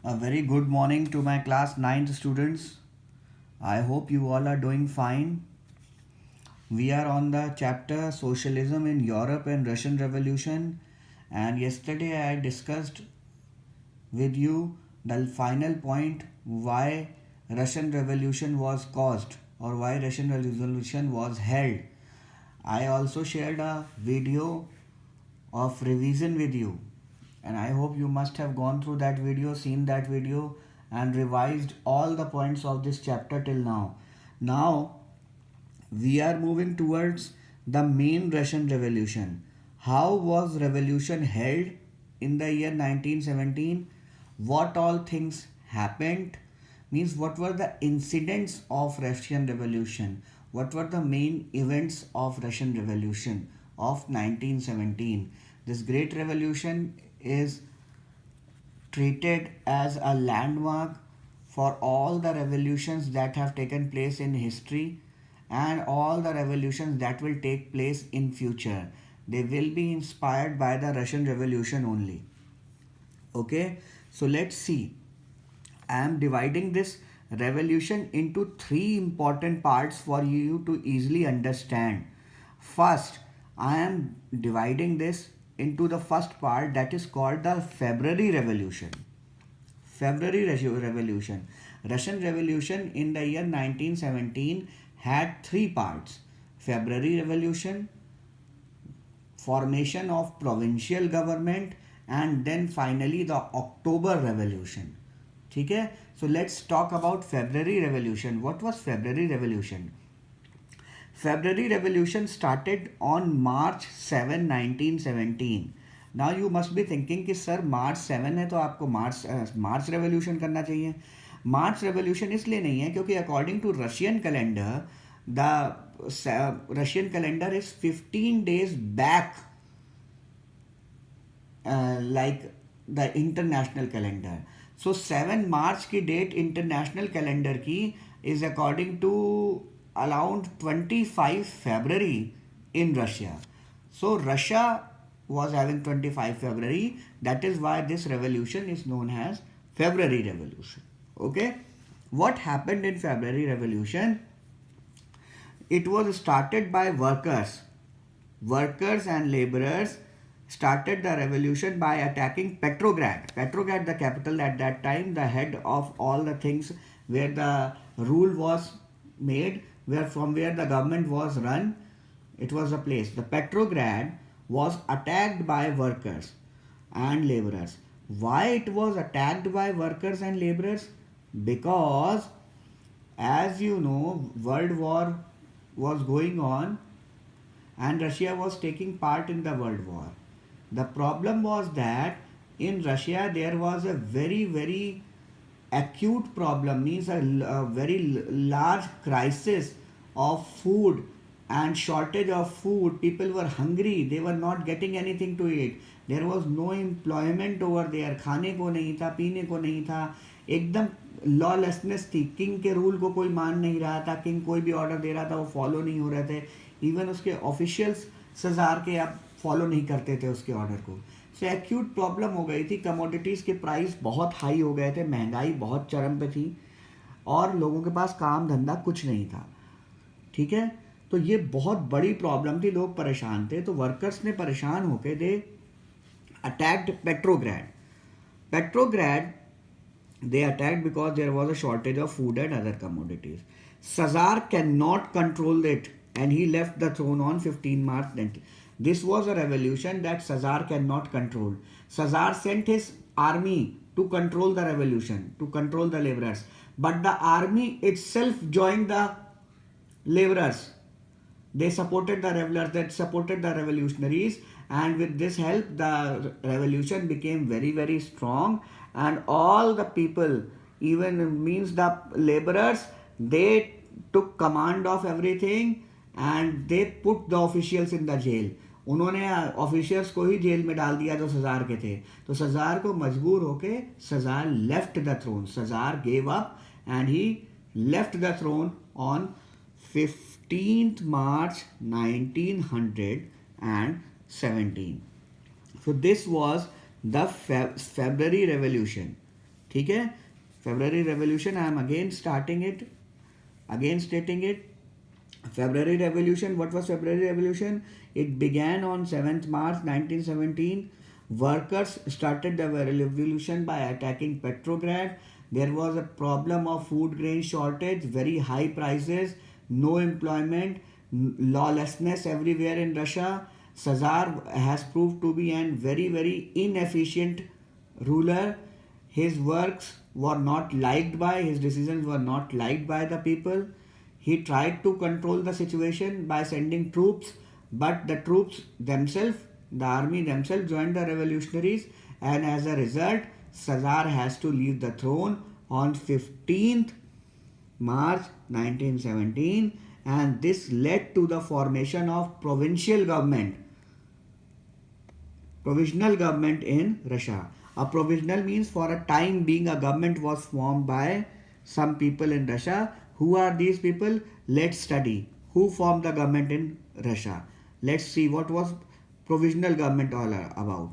A very good morning to my class 9th students. I hope you all are doing fine. We are on the chapter Socialism in Europe and Russian Revolution, and yesterday I discussed with you the final point why Russian Revolution was caused or why Russian Revolution was held. I also shared a video of revision with you, and I hope you must have gone through that video, seen that video, and revised all the points of this chapter till now. Now we are moving towards the main Russian Revolution. How was revolution held in the year 1917? What all things happened? Means what were the incidents of Russian Revolution? What were the main events of Russian Revolution of 1917? This great revolution is treated as a landmark for all the revolutions that have taken place in history and all the revolutions that will take place in future. They will be inspired by the Russian Revolution only. Okay, so let's see. I am dividing this revolution into three important parts for you to easily understand. First, I am dividing this into the first part, that is called the February Revolution. Revolution. Russian Revolution in the year 1917 had three parts: February Revolution, formation of provincial government, and then finally the October Revolution. ठीक है, so let's talk about February Revolution. What was February Revolution? February Revolution started on March 7, 1917. Now you must be thinking कि sir March 7 है तो आपको मार्च revolution करना चाहिए. मार्च revolution इसलिए नहीं है क्योंकि according to Russian calendar the Russian calendar is 15 days back like the international calendar. So 7 March की डेट इंटरनेशनल कैलेंडर की is according to around 25 February in Russia. So Russia was having 25 February. That is why this revolution is known as February Revolution. Okay, what happened in February Revolution? It was started by workers and laborers started the revolution by attacking Petrograd. Petrograd, the capital at that time, the head of all the things where the rule was made, where the government was run. It was a place. The Petrograd was attacked by workers and laborers. Why it was attacked by workers and laborers? Because, as you know, World War was going on and Russia was taking part in the World War. The problem was that in Russia there was a very acute problem, means a very large crisis of food and shortage of food. People were hungry, they were not getting anything to eat. There was no employment over there. खाने को नहीं था, पीने को नहीं था, एकदम lawlessness थी. किंग के रूल को कोई मान नहीं रहा था. किंग कोई भी ऑर्डर दे रहा था वो फॉलो नहीं हो रहे थे. इवन उसके ऑफिशियल्स सजार के अब फॉलो नहीं करते थे उसके ऑर्डर को. सो एक्यूट प्रॉब्लम हो गई थी. कमोडिटीज़ के प्राइस बहुत हाई हो गए थे, महंगाई बहुत चरम पे थी और लोगों के पास काम धंधा कुछ नहीं था. ठीक है, तो ये बहुत बड़ी प्रॉब्लम थी, लोग परेशान थे. तो वर्कर्स ने परेशान होकर they attacked Petrograd. They attacked because there was a shortage of food and other commodities. Sazar cannot control it and he left the throne on 15 March 19. This was a revolution that Sazar cannot control. Sazar sent his army to control the revolution, to control the laborers. But the army itself joined the laborers. They supported the rebels, that supported the revolutionaries, and with this help the revolution became very strong. And all the people, even means the laborers, they took command of everything and they put the officials in the jail. उन्होंने officials को ही jail में डाल दिया जो सजार के थे. तो सजार को मजबूर होके czar left the throne. Czar gave up and he left the throne on 15th March 1917. So this was the February Revolution. ठीक है. February Revolution, I am again stating it. February Revolution. What was February Revolution? It began on 7th March 1917. Workers started the revolution by attacking Petrograd. There was a problem of food grain shortage, very high prices, no employment, lawlessness everywhere in Russia. Tsar has proved to be a very, very inefficient ruler. His works were not liked by, his decisions were not liked by the people. He tried to control the situation by sending troops, but the troops themselves, the army themselves joined the revolutionaries, and as a result, Tsar has to leave the throne on 15th March 1917, and this led to the formation of provisional government in Russia. A provisional means for a time being a government was formed by some people in Russia. Who are these people? Let's study. Who formed the government in Russia? Let's see what was provisional government all about.